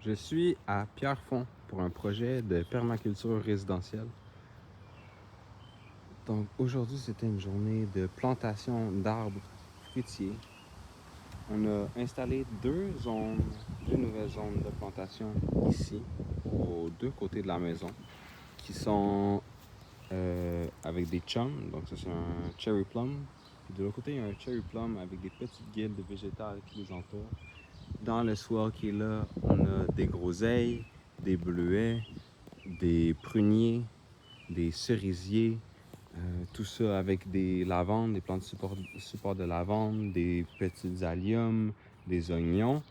Je suis à Pierrefonds pour un projet de permaculture résidentielle. Donc aujourd'hui, c'était une journée de plantation d'arbres fruitiers. On a installé deux nouvelles zones de plantation ici, aux deux côtés de la maison, qui sont avec des chums. Donc ça, c'est un cherry plum. Puis de l'autre côté, il y a un cherry plum avec des petites guildes végétales qui les entourent. Dans le swell qui est là, on a des groseilles, des bleuets, des pruniers, des cerisiers, tout ça avec des lavandes, des plantes support de lavande, des petits alliums, des oignons.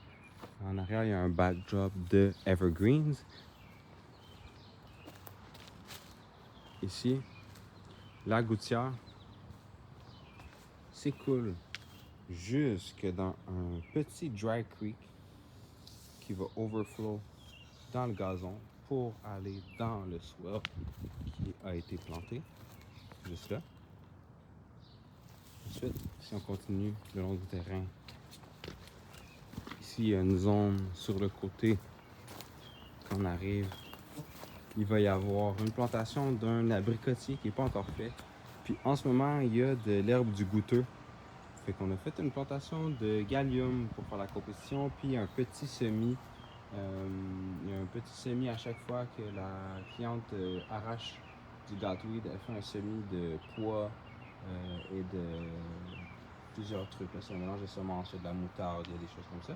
En arrière, il y a un backdrop de evergreens. Ici, la gouttière s'écoule jusque dans un petit dry creek qui va overflow dans le gazon pour aller dans le swell qui a été planté juste là. Ensuite, si on continue le long du terrain, ici il y a une zone sur le côté. Quand on arrive, il va y avoir une plantation d'un abricotier qui n'est pas encore fait. Puis en ce moment, il y a de l'herbe du goutteux. Fait qu'on a fait une plantation de gallium pour faire la compétition, puis un petit semis. Il y a un petit semis à chaque fois que la cliente arrache du gâteweed. Elle fait un semis de pois et de plusieurs trucs. Là, c'est un mélange de semences, il y a de la moutarde, il y a des choses comme ça.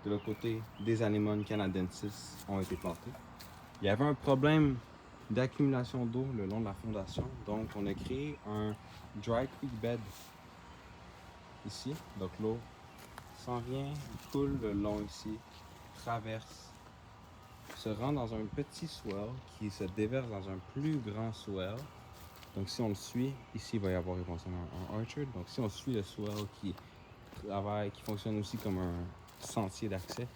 De l'autre côté, des anémones canadensis ont été plantées. Il y avait un problème d'accumulation d'eau le long de la fondation, donc on a créé un dry creek bed ici. Donc l'eau s'en vient, coule le long ici, traverse, se rend dans un petit swell qui se déverse dans un plus grand swell. Donc si on le suit, ici il va y avoir éventuellement un orchard. Donc si on suit le swell qui fonctionne aussi comme un sentier d'accès.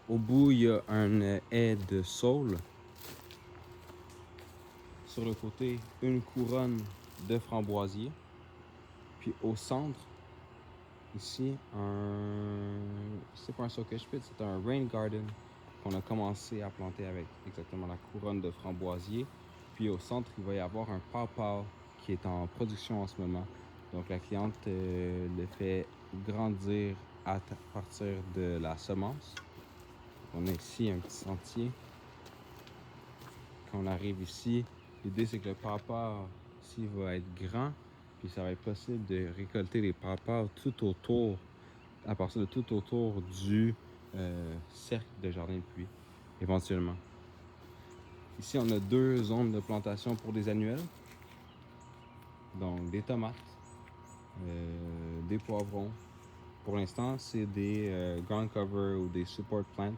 Au bout, il y a un haie de saule. Sur le côté, une couronne de framboisier. Puis au centre, ici, c'est pas un soakage pit, c'est un rain garden qu'on a commencé à planter avec exactement la couronne de framboisier. Puis au centre, il va y avoir un pawpaw qui est en production en ce moment. Donc la cliente le fait grandir à partir de la semence. On a ici un petit sentier. Quand on arrive ici, l'idée c'est que le pawpaw ici va être grand, puis ça va être possible de récolter les pawpaws tout autour, à partir de tout autour du cercle de jardin de pluie, éventuellement. Ici, on a deux zones de plantation pour des annuels, donc des tomates, des poivrons. Pour l'instant, c'est des ground cover ou des support plants,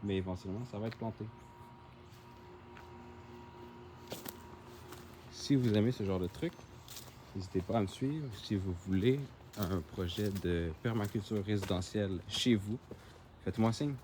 mais éventuellement, ça va être planté. Si vous aimez ce genre de truc, n'hésitez pas à me suivre. Si vous voulez un projet de permaculture résidentielle chez vous, faites-moi signe.